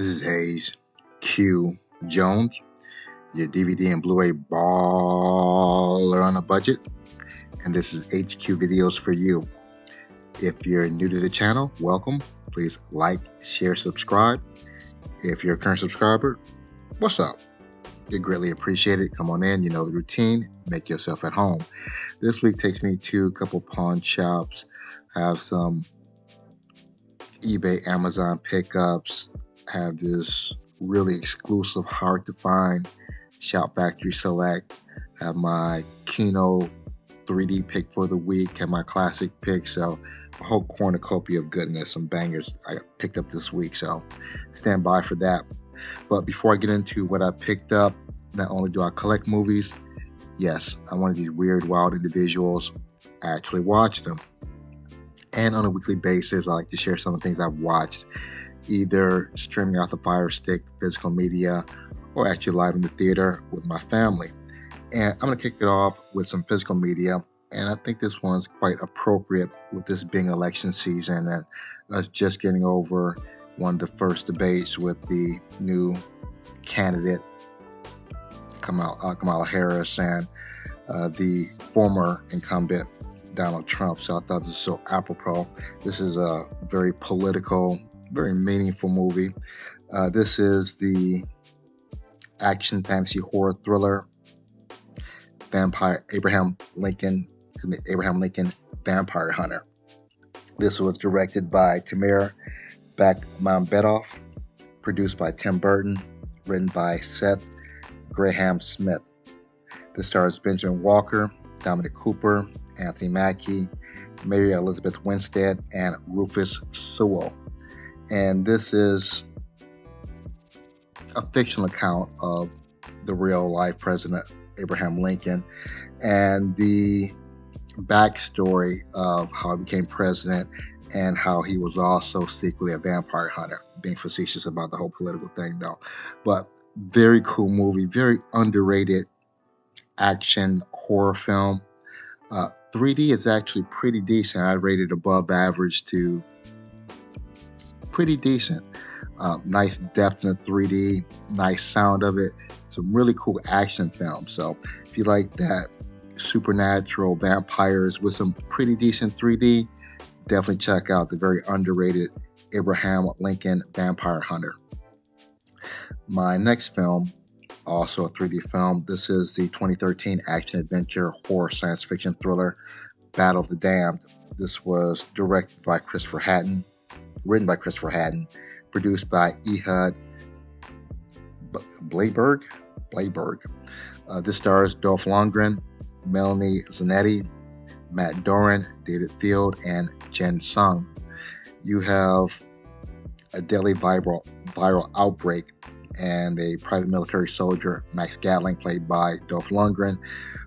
This is Hayes Q Jones, your DVD and Blu-ray baller on a budget, and this is HQ Videos for you. If you're new to the channel, welcome. Please like, share, subscribe. If you're a current subscriber, what's up? You greatly appreciate it. Come on in, you know the routine. Make yourself at home. This week takes me to a couple pawn shops, have some eBay, Amazon pickups, have this really exclusive, hard to find Shout Factory Select, have my Kino 3D pick for the week, have my classic pick, so a whole cornucopia of goodness, some bangers I picked up this week, so stand by for that. But before I get into what I picked up, not only do I collect movies, yes, I'm one of these weird, wild individuals. I actually watch them. And on a weekly basis, I like to share some of the things I've watched, either streaming off the Fire Stick, physical media, or actually live in the theater with my family. And I'm going to kick it off with some physical media, and I think this one's quite appropriate with this being election season and us just getting over one of the first debates with the new candidate, Kamala Harris, and the former incumbent, Donald Trump. So I thought this was so apropos. This is a very political, very meaningful movie. This is the action fantasy horror thriller Abraham Lincoln Vampire Hunter. This was directed by Tamir Bakmambetov, produced by Tim Burton, written by Seth Graham Smith. This stars Benjamin Walker, Dominic Cooper, Anthony Mackie, Mary Elizabeth Winstead, and Rufus Sewell. And this is a fictional account of the real-life President Abraham Lincoln and the backstory of how he became president and how he was also secretly a vampire hunter, being facetious about the whole political thing though. But very cool movie, very underrated action horror film. 3D is actually pretty decent. I rated above average to pretty decent. Nice depth in the 3D, nice sound of it. Some really cool action films. So if you like that supernatural vampires with some pretty decent 3D, definitely check out the very underrated Abraham Lincoln Vampire Hunter. My next film, also a 3D film. This is the 2013 action-adventure horror science fiction thriller Battle of the Damned. This was directed by Christopher Hatton, written by Christopher Hatton, produced by Ehud Blayberg. This stars Dolph Lundgren, Melanie Zanetti, Matt Doran, David Field, and Jen Sung. You have a deadly viral outbreak, and a private military soldier, Max Gatling, played by Dolph Lundgren,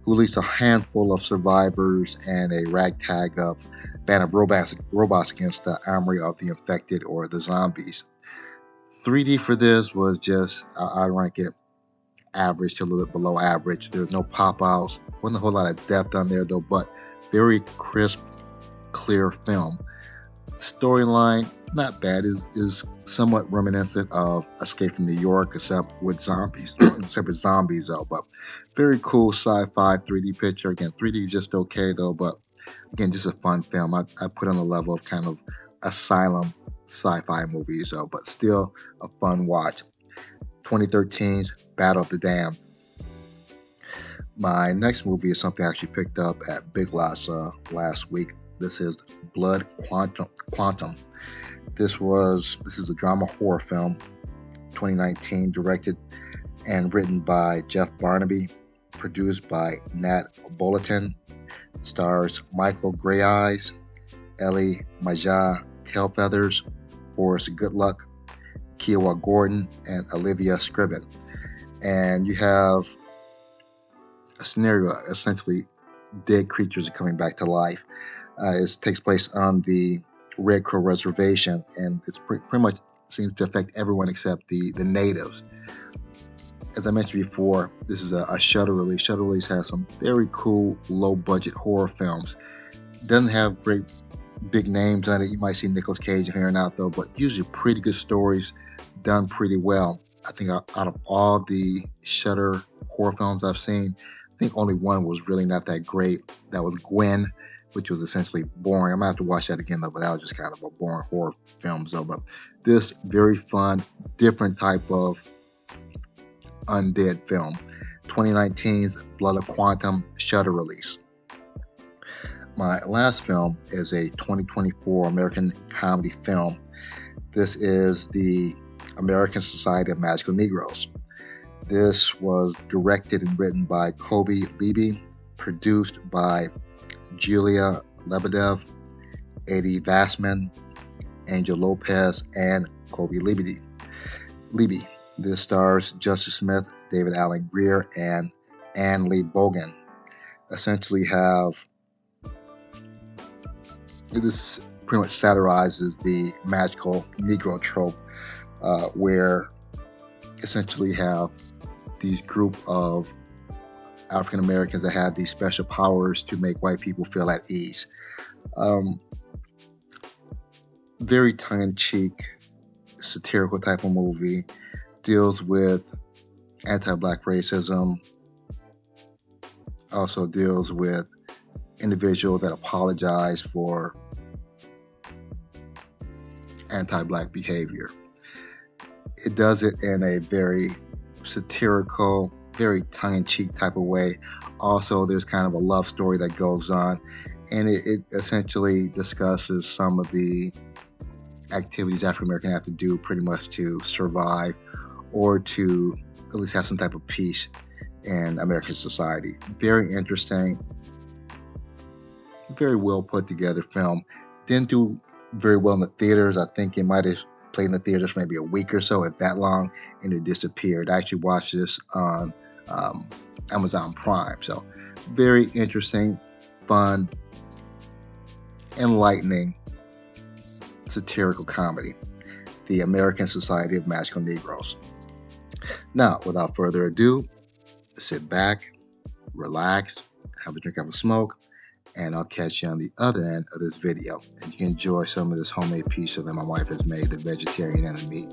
who leads a handful of survivors and a ragtag of band of robots against the armory of the infected or the zombies. 3D for this was just, I rank it average to a little bit below average. There's no pop-outs, wasn't a whole lot of depth on there though, but very crisp, clear film. Storyline, not bad, is somewhat reminiscent of Escape from New York, except with zombies, though. But very cool sci-fi 3D picture. Again, 3D just okay though, but again, just a fun film. I put on the level of kind of asylum sci-fi movies though, but still a fun watch. 2013's Battle of the Damned. My next movie is something I actually picked up at Big Lots last week. This is Blood Quantum. This is a drama horror film, 2019, directed and written by Jeff Barnaby, produced by Nat Bulletin, stars Michael Greyeyes, Ellie Majah Tailfeathers, Forrest Goodluck, Kiowa Gordon, and Olivia Scriven. And you have a scenario, essentially dead creatures are coming back to life. It takes place on the Red Crow Reservation, and it's pretty much seems to affect everyone except the natives. As I mentioned before, this is a Shudder release. Shudder release has some very cool low-budget horror films. Doesn't have great big names on it. You might see Nicolas Cage here and out though, but usually pretty good stories, done pretty well. I think out of all the Shudder horror films I've seen, I think only one was really not that great. That was Gwen, which was essentially boring. I'm gonna have to watch that again though, but that was just kind of a boring horror film. So, but this very fun, different type of undead film. 2019's Blood of Quantum Shudder release. My last film is a 2024 American comedy film. This is the American Society of Magical Negroes. This was directed and written by Kobe Levy, produced by Julia Lebedev, Eddie Vassman, Angel Lopez, and Kobe Levy. This stars Justice Smith, David Allen Greer, and Anne Lee Bogan. Essentially this pretty much satirizes the magical Negro trope, where essentially have these group of African Americans that have these special powers to make white people feel at ease. Very tongue-in-cheek, satirical type of movie. Deals with anti-black racism. Also deals with individuals that apologize for anti-black behavior. It does it in a very satirical, very tongue-in-cheek type of way. Also, there's kind of a love story that goes on, and it essentially discusses some of the activities African Americans have to do pretty much to survive or to at least have some type of peace in American society. Very interesting, very well put together film. Didn't do very well in the theaters. I think it might have played in the theaters for maybe a week or so, if that long, and it disappeared. I actually watched this on Amazon Prime. So very interesting, fun, enlightening, satirical comedy. The American Society of Magical Negroes. Now, without further ado, sit back, relax, have a drink, have a smoke, and I'll catch you on the other end of this video. And you can enjoy some of this homemade pizza that my wife has made, the vegetarian and the meat.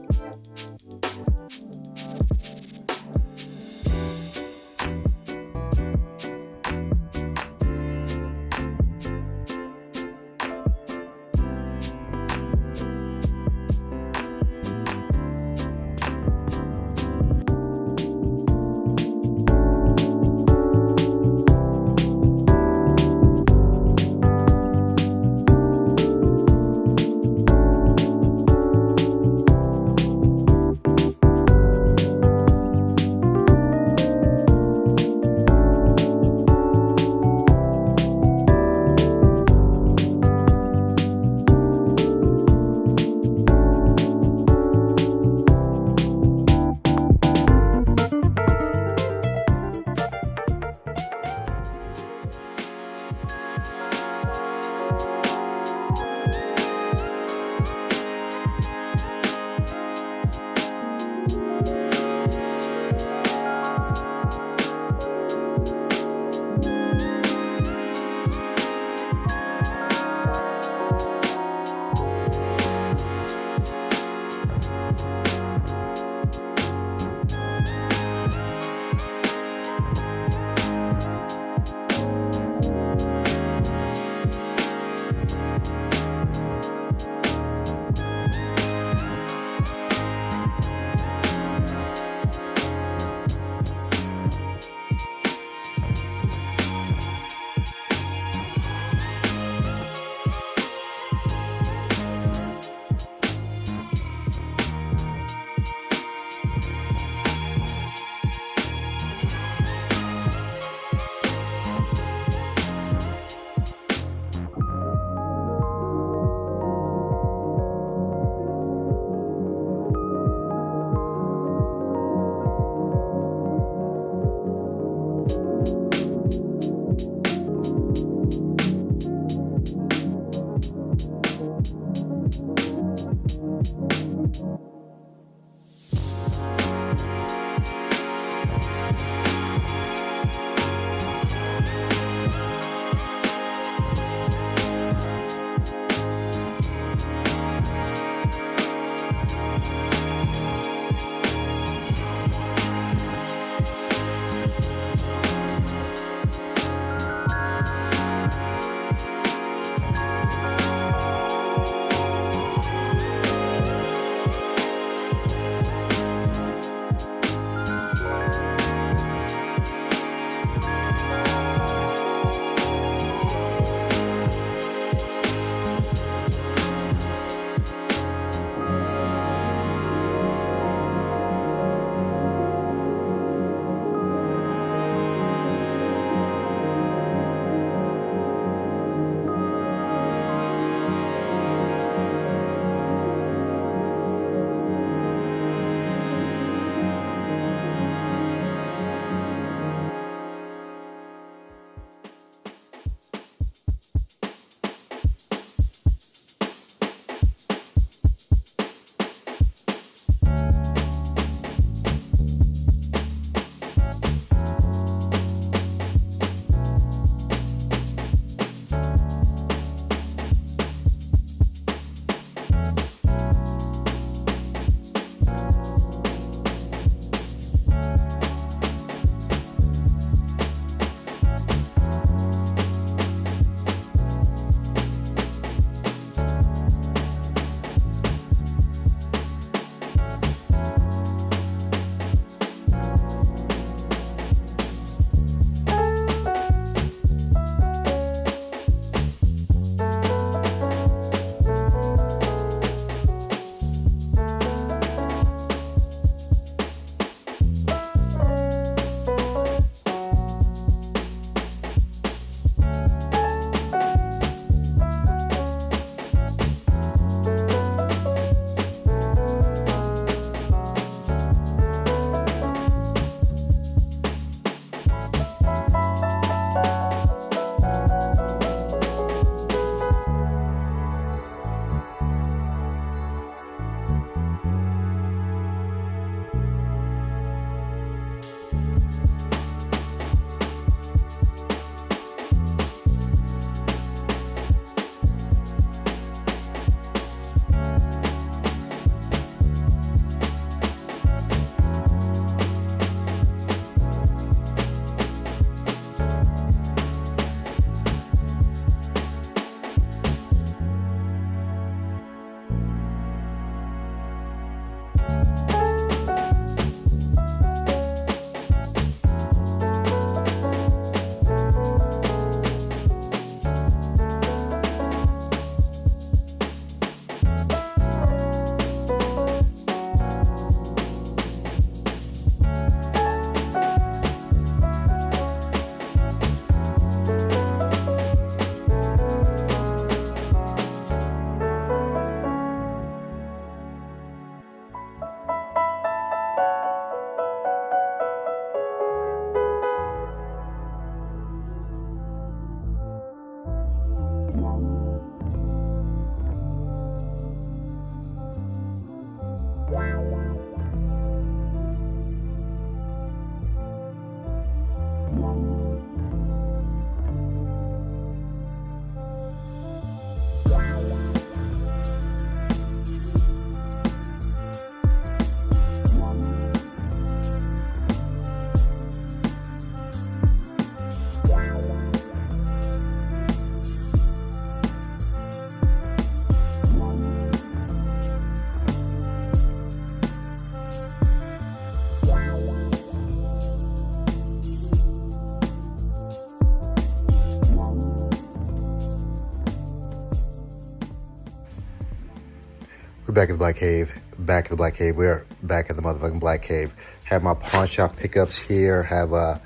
We're back at the Black Cave. Back at the Black Cave. We're back at the motherfucking Black Cave. Have my Pawnshop pickups here. Have a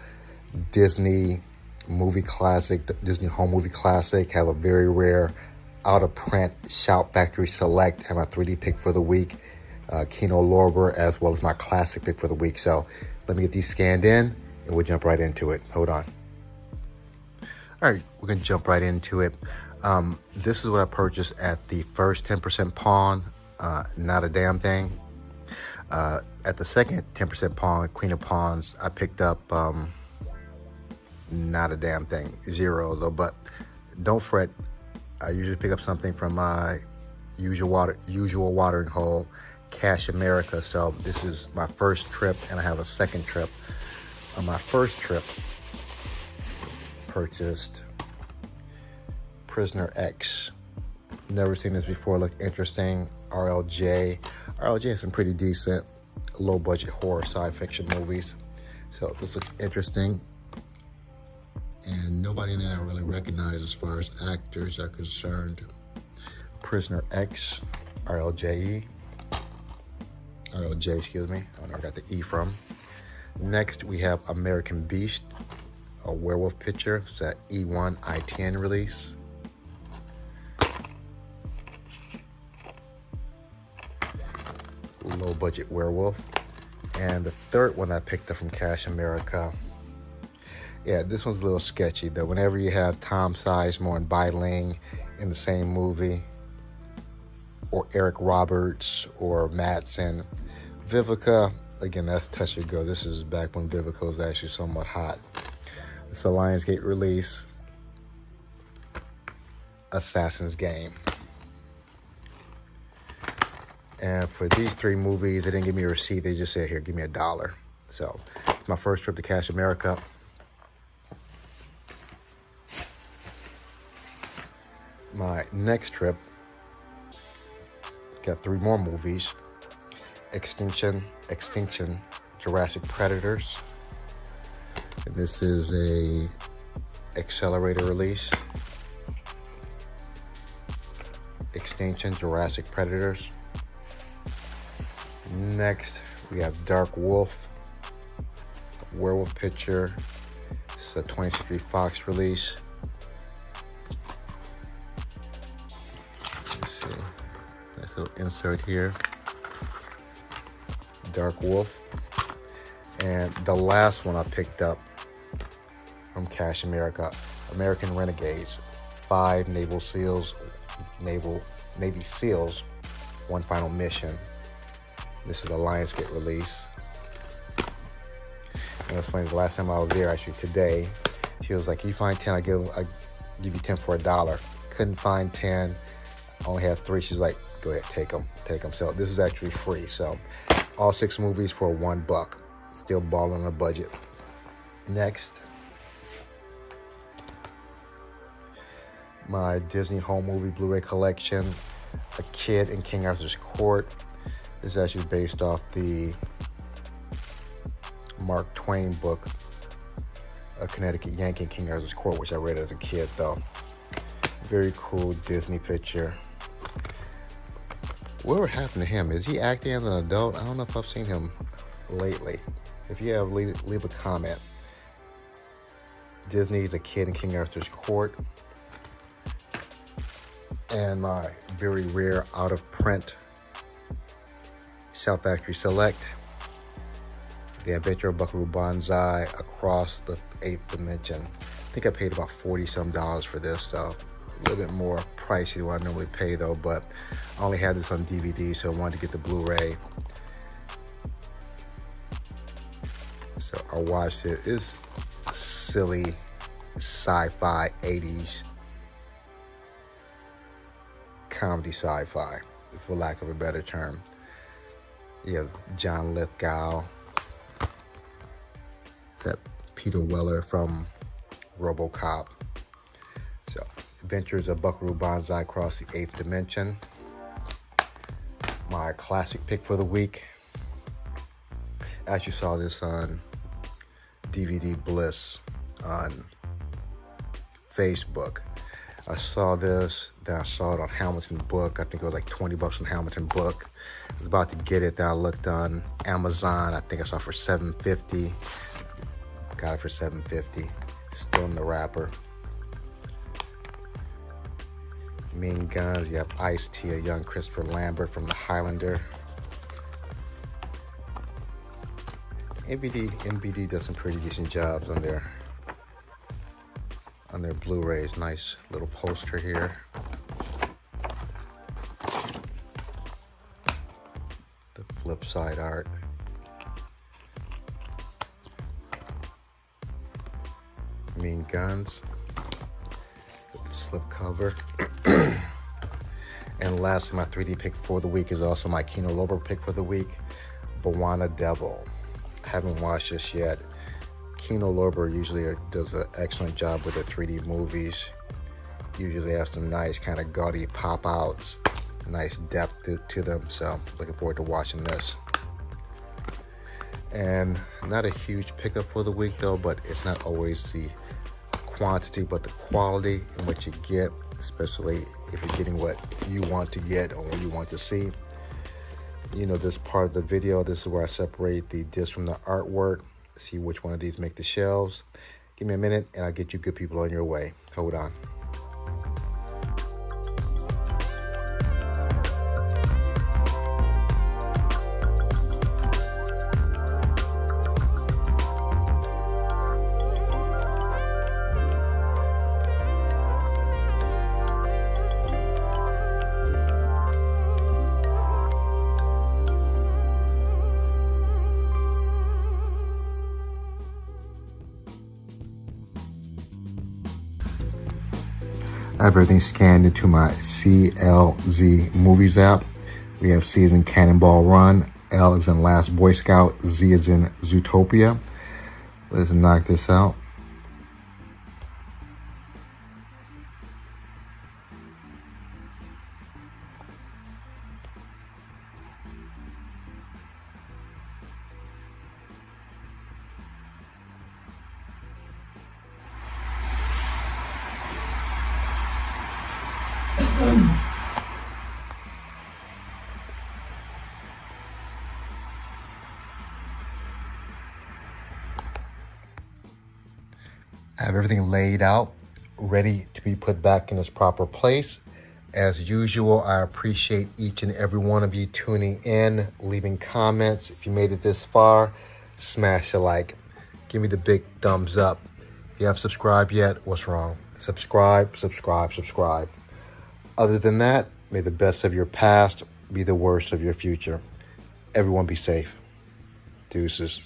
Disney movie classic, Disney home movie classic. Have a very rare out of print Shout Factory Select. Have my 3D pick for the week. Kino Lorber, as well as my classic pick for the week. So let me get these scanned in and we'll jump right into it. Hold on. All right, we're gonna jump right into it. This is what I purchased at the first 10% pawn. Not a damn thing. At the second 10% pawn, Queen of Pawns, I picked up not a damn thing, 0 though. But don't fret. I usually pick up something from my usual watering hole, Cash America. So this is my first trip, and I have a second trip. On my first trip, purchased Prisoner X. Never seen this before. Looked interesting. RLJ has some pretty decent low budget horror sci fiction movies. So this looks interesting. And nobody in there I really recognize as far as actors are concerned. Prisoner X, RLJ, excuse me. I don't know where I got the E from. Next, we have American Beast, a werewolf picture. It's an E1 I-10 release. Low budget werewolf. And the third one I picked up from Cash America. Yeah, this one's a little sketchy though. Whenever you have Tom Sizemore and Bai Ling in the same movie, or Eric Roberts or Madsen, Vivica, again, that's touch and go. This is back when Vivica was actually somewhat hot. It's a Lionsgate release, Assassin's Game. And for these 3 movies, they didn't give me a receipt. They just said, here, give me $1. So my first trip to Cash America. My next trip, got 3 more movies. Extinction, Jurassic Predators. And this is a accelerator release. Extinction, Jurassic Predators. Next, we have Dark Wolf, werewolf picture. It's a 20th Century Fox release. Let's see, nice little insert here. Dark Wolf. And the last one I picked up from Cash America, American Renegades, 5 Navy SEALs, One Final Mission. This is the Lionsgate release. And it's funny, the last time I was there, actually today, she was like, you find 10, I give you 10 for $1. Couldn't find 10, only have 3. She's like, go ahead, take them. So this is actually free. So all 6 movies for $1. Still balling on a budget. Next, my Disney home movie Blu-ray collection, A Kid in King Arthur's Court. This is actually based off the Mark Twain book, A Connecticut Yankee in King Arthur's Court, which I read as a kid though. Very cool Disney picture. Whatever happened to him? Is he acting as an adult? I don't know if I've seen him lately. If you have, leave a comment. Disney's A Kid in King Arthur's Court. And my very rare out of print Shout Factory Select, The Adventure of Buckaroo Banzai Across the 8th Dimension. I think I paid about $40-some for this, so a little bit more pricey than what I normally pay though, but I only had this on DVD, so I wanted to get the Blu-ray. or watched it. It's silly sci-fi 80s comedy sci-fi, for lack of a better term. You have John Lithgow, is that Peter Weller from RoboCop. So, Adventures of Buckaroo Banzai Across the Eighth Dimension. My classic pick for the week. I actually saw this on DVD Bliss on Facebook. I saw this, then I saw it on Hamilton Book. I think it was like $20 on Hamilton Book. I was about to get it, then I looked on Amazon. I think I saw it for $7.50. Got it for $7.50. Still in the wrapper. Mean Guns, you have Ice-T, a young Christopher Lambert from The Highlander. MBD does some pretty decent jobs on their Blu-rays. Nice little poster here. The flip side art. Mean Guns. With the slip cover. And lastly, my 3D pick for the week is also my Kino Lorber pick for the week, Bawana Devil. I haven't watched this yet. Kino Lorber usually does an excellent job with their 3D movies. Usually have some nice kind of gaudy pop-outs, nice depth to them, so looking forward to watching this. And not a huge pickup for the week though, but it's not always the quantity but the quality in what you get, especially if you're getting what you want to get or what you want to see. You know, this part of the video, this is where I separate the disc from the artwork, see which one of these make the shelves. Give me a minute and I'll get you good people on your way. Hold on. I have everything scanned into my CLZ Movies app. We have C as in Cannonball Run, L is in Last Boy Scout, Z is in Zootopia. Let's knock this out. I have everything laid out, ready to be put back in its proper place. As usual, I appreciate each and every one of you tuning in, leaving comments. If you made it this far, smash a like. Give me the big thumbs up. If you haven't subscribed yet, what's wrong? Subscribe, subscribe, subscribe. Other than that, may the best of your past be the worst of your future. Everyone be safe. Deuces.